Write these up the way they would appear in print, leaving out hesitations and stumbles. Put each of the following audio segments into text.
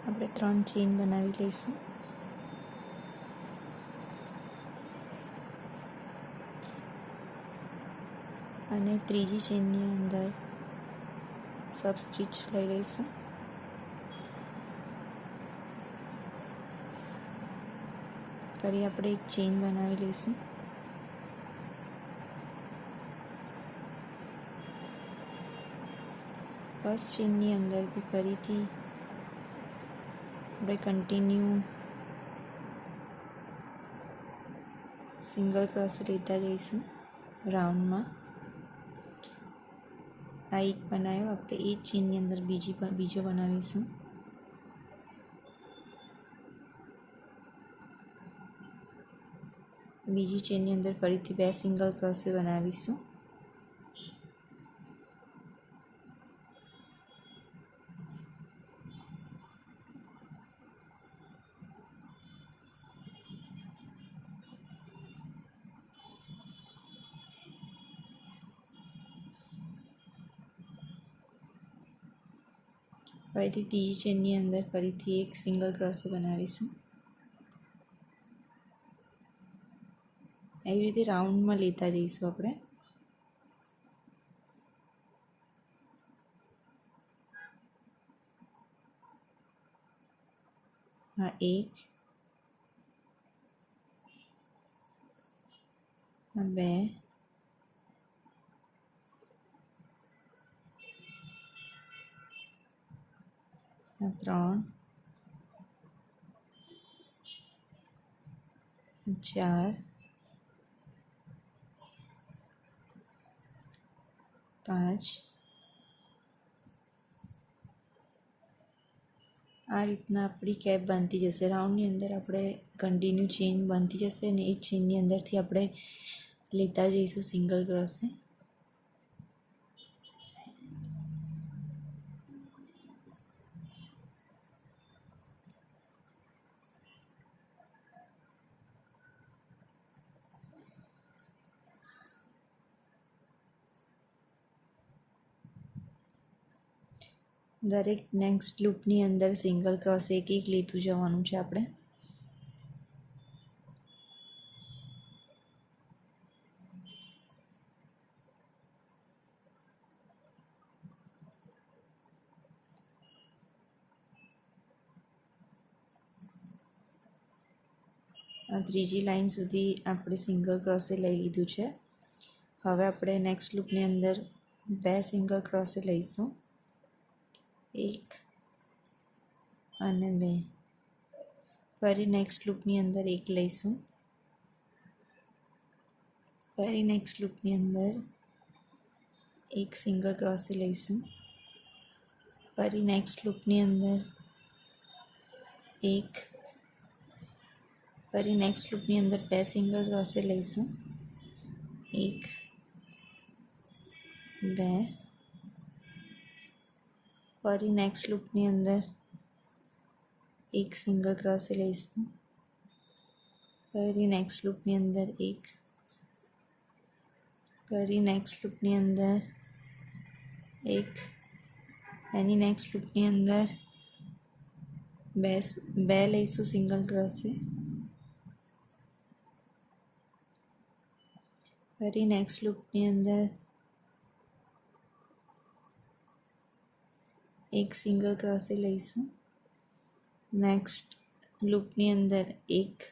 આપણે 3 ચેન બનાવી લઈશું. અને ત્રીજી ચેનની અંદર સબ સ્ટીચ લઈ લઈશું. ફરી આપણે એક ચેન બનાવી લઈશું. ફર્સ્ટ ચેનની અંદરથી ફરીથી આપણે કન્ટિન્યુ સિંગલ ક્રોસ લેતા જઈશું રાઉન્ડમાં. આ એક બનાવ્યો, આપણે એ જ ચેનની અંદર બીજો બનાવીશું. બીજી ચેનની અંદર ફરીથી 2 સિંગલ ક્રોસે બનાવીશું. ફરીથી ત્રીજી ચેનની અંદર ફરીથી એક સિંગલ ક્રોસે બનાવીશું. એવી રીતે રાઉન્ડમાં લેતા જઈશું આપણે. આ એક, આ 2, આ 3, 4, 5. આ રીતના આપણી કેપ બનતી જશે. રાઉન્ડની અંદર આપણે કન્ટિન્યુ ચેન બનતી જશે અને એ ચેનની અંદરથી આપણે લેતા જઈશું સિંગલ ક્રોસે. દરેક નેક્સ્ટ લૂપની અંદર સિંગલ ક્રોસ એક લેતું જવાનું છે આપણે. આ ત્રીજી લાઈન સુધી આપણે સિંગલ ક્રોસે લઈ લીધું છે. હવે આપણે નેક્સ્ટ લૂપની અંદર 2 સિંગલ ક્રોસે લઈશું. 1 અને 2. ફરી નેક્સ્ટ લૂપની અંદર 1 લઈશું. ફરી નેક્સ્ટ લૂપની અંદર 1 સિંગલ ક્રોસે લઈશું. ફરી નેક્સ્ટ લૂપની અંદર 1. ફરી નેક્સ્ટ લૂપની અંદર 2 સિંગલ ક્રોસે લઈશું. 1, 2. ફરી નેક્સ્ટ લૂપની અંદર 1 સિંગલ ક્રોસે લઈશું. ફરી નેક્સ્ટ લૂપની અંદર 1. ફરી નેક્સ્ટ લૂપની અંદર 1. એની નેક્સ્ટ લૂપની અંદર 2 લઈશું સિંગલ ક્રોસે. ફરી નેક્સ્ટ લૂપની અંદર 1 સિંગલ ક્રોસે લઈશું. નેક્સ્ટ લૂપની અંદર 1.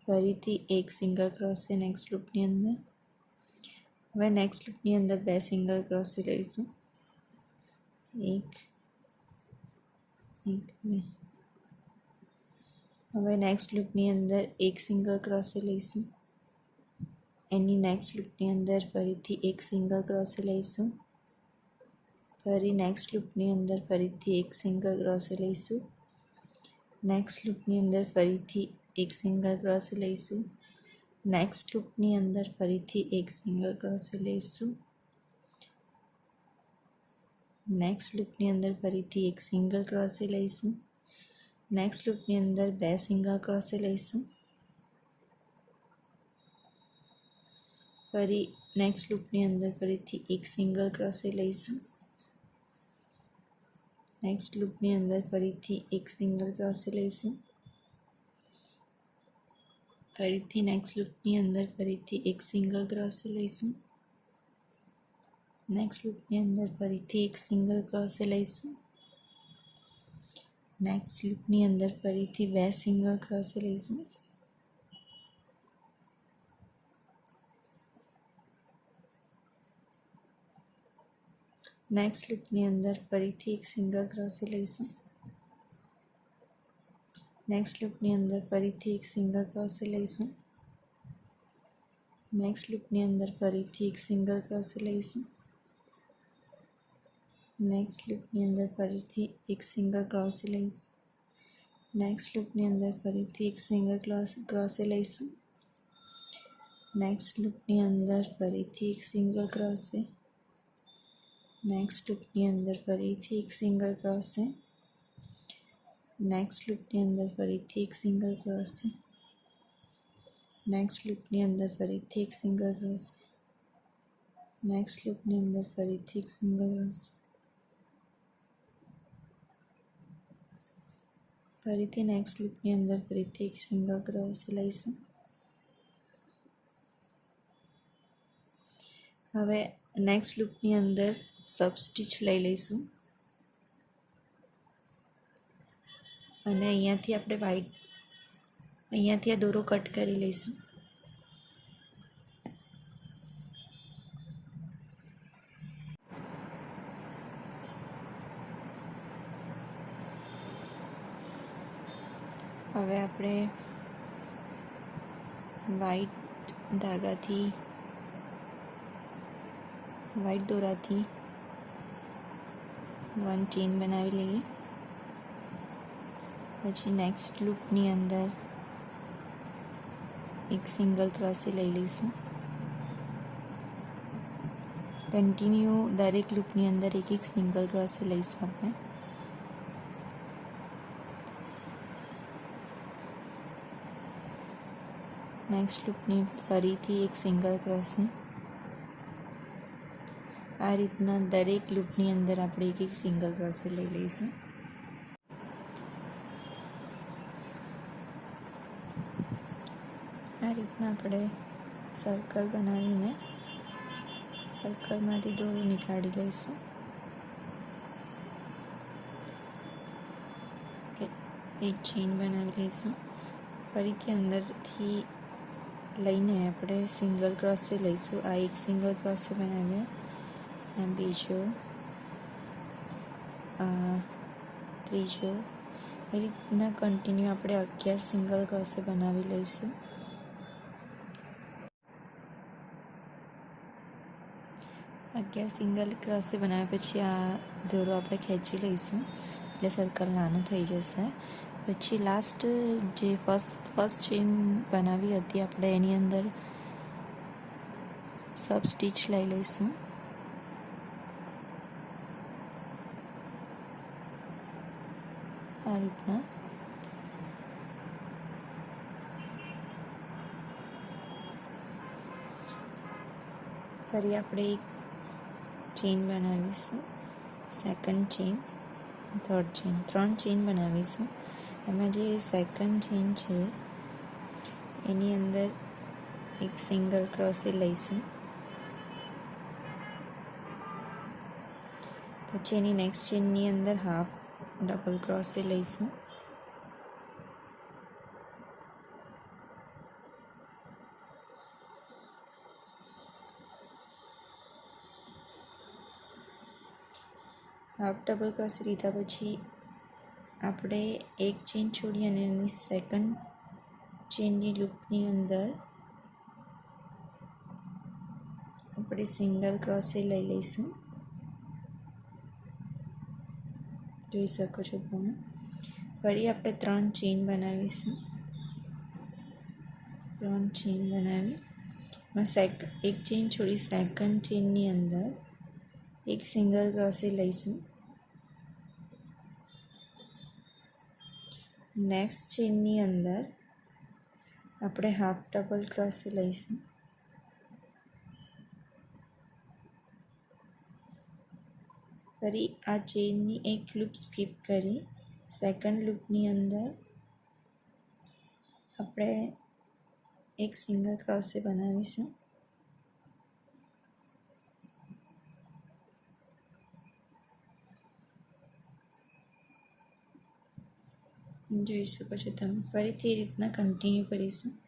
ફરીથી 1 સિંગલ ક્રોસે નેક્સ્ટ લૂપની અંદર. હવે નેક્સ્ટ લૂપની અંદર 2 સિંગલ ક્રોસે લઈશું. 1, 2. હવે નેક્સ્ટ લૂપની અંદર 1 સિંગલ ક્રોસે લઈશું. એની નેક્સ્ટ લૂપની અંદર ફરીથી 1 સિંગલ ક્રોસે લઈશું. ફરી નેક્સ્ટ લૂપની અંદર ફરીથી 1 સિંગલ ક્રોસે લઈશું. નેક્સ્ટ લૂપની અંદર ફરીથી 1 સિંગલ ક્રોસે લઈશું. નેક્સ્ટ લૂપની અંદર ફરીથી 1 સિંગલ ક્રોસે લઈશું. નેક્સ્ટ લૂપની અંદર ફરીથી 1 સિંગલ ક્રોસે લઈશું. નેક્સ્ટ લૂપની અંદર 2 સિંગલ ક્રોસે લઈશું. ફરી નેક્સ્ટ લૂપની અંદર ફરીથી 1 સિંગલ ક્રોસે લઈશું. નેક્સ્ટ લૂપની અંદર ફરીથી એક સિંગલ ક્રોસે લઈશું, ફરીથી નેક્સ્ટ લૂપની અંદર ફરીથી એક સિંગલ ક્રોસે લઈશું, નેક્સ્ટ લૂપની અંદર ફરીથી એક સિંગલ ક્રોસે લઈશું, નેક્સ્ટ લૂપની અંદર ફરીથી બે સિંગલ ક્રોસે લઈશું, નેક્સ્ટ લૂપની અંદર ફરીથી એક સિંગલ ક્રોસે લઈશું, નેક્સ્ટ લૂપની અંદર ફરીથી એક સિંગલ ક્રોસે લઈશું, નેક્સ્ટ લૂપની અંદર ફરીથી એક સિંગલ ક્રોસે લઈશું, નેક્સ્ટ લૂપની અંદર ફરીથી એક સિંગલ ક્રોસે લઈશું, નેક્સ્ટ લૂપની અંદર ફરીથી એક સિંગલ ક્રોસે લઈશું, નેક્સ્ટ લૂપની અંદર ફરીથી એક સિંગલ ક્રોસે, નેક્સ્ટ લૂપની અંદર ફરીથી એક સિંગલ ક્રોસે, નેક્સ્ટ લૂપની અંદર ફરીથી એક સિંગલ ક્રોસે, નેક્સ્ટ લૂપની અંદર ફરીથી એક સિંગલ ક્રોસે, નેક્સ્ટ લૂપની અંદર ફરીથી એક સિંગલ ક્રોસે, ફરીથી નેક્સ્ટ લૂપની અંદર ફરીથી એક સિંગલ ક્રોસે લઈશું. હવે નેક્સ્ટ લૂપની અંદર સબ સ્ટીચ લઈ લઈશું અને અહીંયાથી આપણે અહીંયાથી આ દોરો કટ કરી લઈશું. હવે આપણે વ્હાઈટ દોરાથી વન ચેન બનાવી લઈએ. પછી નેક્સ્ટ લૂપની અંદર એક સિંગલ ક્રોસે લઈ લઈશું. કન્ટિન્યુ દરેક લૂપની અંદર એક સિંગલ ક્રોસે લઈશું આપણે. નેક્સ્ટ લૂપની ફરીથી એક સિંગલ ક્રોસે. આ રીતના દરેક લૂપની અંદર આપણે એક સિંગલ ક્રોસે લઈ લઈશું. આ રીતના આપણે સર્કલ બનાવીને સર્કલમાંથી દોરો નીકાળી લઈશું. એક ચેન બનાવી લઈશું. ફરીથી અંદરથી લઈને આપણે સિંગલ ક્રોસે લઈશું. આ એક સિંગલ ક્રોસે બનાવ્યો, આ બીજો, આ ત્રીજો. એ રીતના કન્ટિન્યુ આપણે 11 સિંગલ ક્રોસે બનાવી લઈશું. સિંગલ ક્રોસે બનાવ્યા પછી આ દોરો આપણે ખેંચી લઈશું એટલે સર્કલ નાનું થઈ જશે. પછી લાસ્ટ જે ફર્સ્ટ ચેન બનાવી હતી આપણે એની અંદર સબ સ્ટીચ લઈ લઈશું. આ રીતના ફરી આપણે એક ચેન બનાવીશું, second chain, third chain, 3 chain બનાવીશું. એમાં જે સેકન્ડ ચેન છે એની અંદર એક સિંગલ ક્રોસે લઈશું. પછી એની નેક્સ્ટ ચેનની અંદર હાફ ડબલ ક્રોસે લઈશું. હાફ ડબલ ક્રોસ લીધા પછી આપણે એક ચેન છોડી અને એની સેકન્ડ ચેનની લૂપની અંદર આપણે સિંગલ ક્રોસે લઈ લઈશું. જોઈ શકો છો તમે. ફરી આપણે 3 ચેન બનાવીશું. 3 ચેન બનાવી એક ચેન છોડી સેકન્ડ ચેનની અંદર એક સિંગલ ક્રોસે લઈશું. નેક્સ્ટ ચેનની અંદર આપણે હાફ ડબલ ક્રોસે લઈશું. ફરી આ ચેઇનની એક લૂપ સ્કીપ કરી સેકન્ડ લૂપની અંદર આપણે એક સિંગલ ક્રોસે બનાવીશું. જોઈ શકો છો તમે. ફરીથી એ રીતના કન્ટિન્યુ કરીશું.